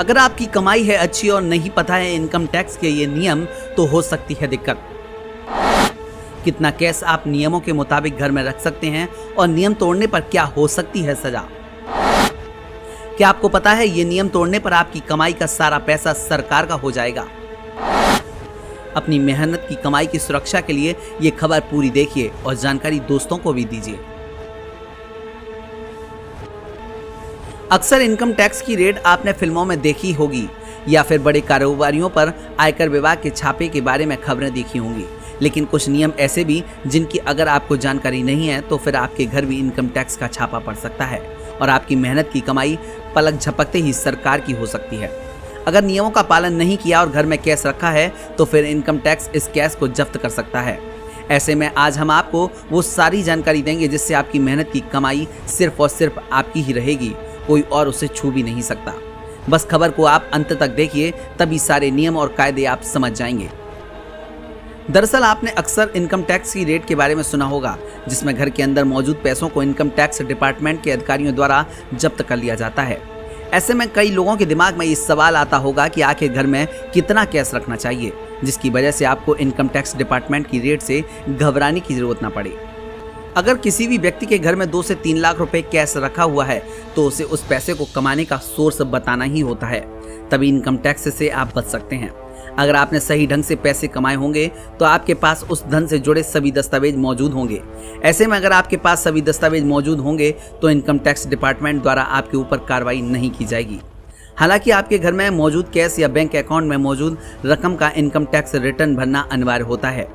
अगर आपकी कमाई है अच्छी और नहीं पता है इनकम टैक्स के ये नियम, तो हो सकती है दिक्कत। कितना कैश आप नियमों के मुताबिक घर में रख सकते हैं और नियम तोड़ने पर क्या हो सकती है सजा। क्या आपको पता है ये नियम तोड़ने पर आपकी कमाई का सारा पैसा सरकार का हो जाएगा। अपनी मेहनत की कमाई की सुरक्षा के लिए ये खबर पूरी देखिए और जानकारी दोस्तों को भी दीजिए। अक्सर इनकम टैक्स की रेड आपने फिल्मों में देखी होगी या फिर बड़े कारोबारियों पर आयकर विभाग के छापे के बारे में खबरें देखी होंगी, लेकिन कुछ नियम ऐसे भी जिनकी अगर आपको जानकारी नहीं है तो फिर आपके घर भी इनकम टैक्स का छापा पड़ सकता है और आपकी मेहनत की कमाई पलक झपकते ही सरकार की हो सकती है। अगर नियमों का पालन नहीं किया और घर में कैश रखा है तो फिर इनकम टैक्स इस कैश को जब्त कर सकता है। ऐसे में आज हम आपको वो सारी जानकारी देंगे जिससे आपकी मेहनत की कमाई सिर्फ और सिर्फ आपकी ही रहेगी, कोई और उसे छू भी नहीं सकता। बस खबर को आप अंत तक देखिए, तभी सारे नियम और कायदे आप समझ जाएंगे। दरअसल आपने अक्सर इनकम टैक्स की रेट के बारे में सुना होगा, जिसमें घर के अंदर मौजूद पैसों को इनकम टैक्स डिपार्टमेंट के अधिकारियों द्वारा जब्त कर लिया जाता है। ऐसे में कई लोगों के दिमाग में ये सवाल आता होगा कि आखिर घर में कितना कैश रखना चाहिए, जिसकी वजह से आपको इनकम टैक्स डिपार्टमेंट की रेट से घबराने की जरूरत ना पड़े। अगर किसी भी व्यक्ति के घर में 2 से 3 लाख रुपए कैश रखा हुआ है तो उसे उस पैसे को कमाने का सोर्स बताना ही होता है, तभी इनकम टैक्स से आप बच सकते हैं। अगर आपने सही ढंग से पैसे कमाए होंगे तो आपके पास उस धन से जुड़े सभी दस्तावेज मौजूद होंगे। ऐसे में अगर आपके पास सभी दस्तावेज मौजूद होंगे तो इनकम टैक्स डिपार्टमेंट द्वारा आपके ऊपर कार्रवाई नहीं की जाएगी। हालांकि आपके घर में मौजूद कैश या बैंक अकाउंट में मौजूद रकम का इनकम टैक्स रिटर्न भरना अनिवार्य होता है,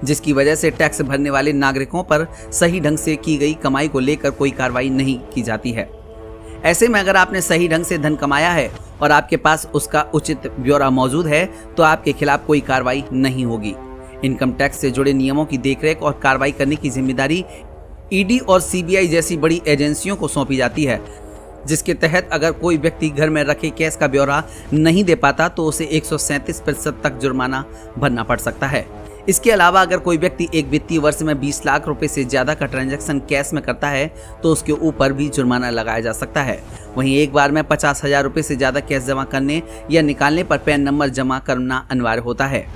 जिसकी वजह से टैक्स भरने वाले नागरिकों पर सही ढंग से की गई कमाई को लेकर कोई कार्रवाई नहीं की जाती है। ऐसे में अगर आपने सही ढंग से धन कमाया है और आपके पास उसका उचित ब्यौरा मौजूद है तो आपके खिलाफ कोई कार्रवाई नहीं होगी। इनकम टैक्स से जुड़े नियमों की देखरेख और कार्रवाई करने की जिम्मेदारी ईडी और सीबीआई जैसी बड़ी एजेंसियों को सौंपी जाती है, जिसके तहत अगर कोई व्यक्ति घर में रखे कैश का ब्यौरा नहीं दे पाता तो उसे 137% तक जुर्माना भरना पड़ सकता है। इसके अलावा अगर कोई व्यक्ति एक वित्तीय वर्ष में 20 लाख रुपए से ज्यादा का ट्रांजैक्शन कैश में करता है तो उसके ऊपर भी जुर्माना लगाया जा सकता है। वहीं एक बार में 50,000 रुपए से ज्यादा कैश जमा करने या निकालने पर पैन नंबर जमा करना अनिवार्य होता है।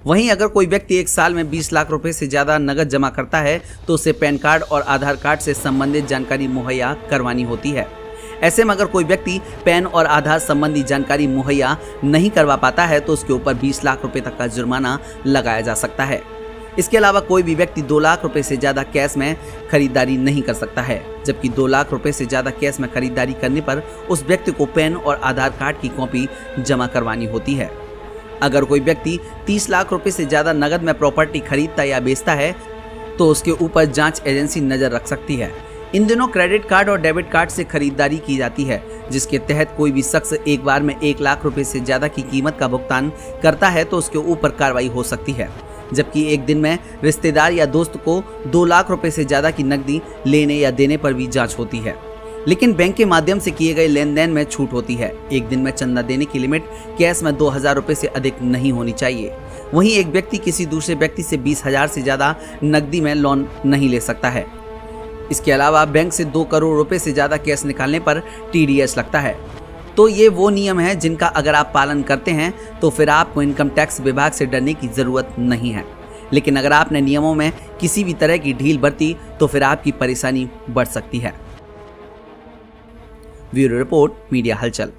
वहीं अगर कोई व्यक्ति एक साल में 20 लाख रुपए से ज्यादा नगद जमा करता है तो उसे पैन कार्ड और आधार कार्ड से संबंधित जानकारी मुहैया करवानी होती है। ऐसे में अगर कोई व्यक्ति पैन और आधार संबंधी जानकारी मुहैया नहीं करवा पाता है तो उसके ऊपर 20 लाख रुपए तक का जुर्माना लगाया जा सकता है। इसके अलावा कोई भी व्यक्ति 2 लाख रुपए से ज्यादा कैश में खरीदारी नहीं कर सकता है, जबकि 2 लाख रुपए से ज्यादा कैश में खरीदारी करने पर उस व्यक्ति को पैन और आधार कार्ड की कॉपी जमा करवानी होती है। अगर कोई व्यक्ति 30 लाख रुपए से ज्यादा नगद में प्रॉपर्टी खरीदता या बेचता है तो उसके ऊपर जांच एजेंसी नजर रख सकती है। इन दिनों क्रेडिट कार्ड और डेबिट कार्ड से खरीदारी की जाती है, जिसके तहत कोई भी शख्स एक बार में 1 लाख रुपए से ज्यादा की कीमत का भुगतान करता है तो उसके ऊपर कार्रवाई हो सकती है, जबकि एक दिन में रिश्तेदार या दोस्त को 2 लाख रुपए से ज्यादा की नकदी लेने या देने पर भी जांच होती है। लेकिन बैंक के माध्यम से किए गए लेन देन में छूट होती है। एक दिन में चंदा देने की लिमिट कैश में 2,000 रुपए से अधिक नहीं होनी चाहिए। वहीं एक व्यक्ति किसी दूसरे व्यक्ति से 20,000 से ज्यादा नकदी में लोन नहीं ले सकता है। इसके अलावा बैंक से 2 करोड़ रुपए से ज्यादा कैश निकालने पर TDS लगता है। तो ये वो नियम है जिनका अगर आप पालन करते हैं तो फिर आपको इनकम टैक्स विभाग से डरने की जरूरत नहीं है। लेकिन अगर आपने नियमों में किसी भी तरह की ढील बरती तो फिर आपकी परेशानी बढ़ सकती है। ब्यूरो रिपोर्ट, मीडिया हलचल।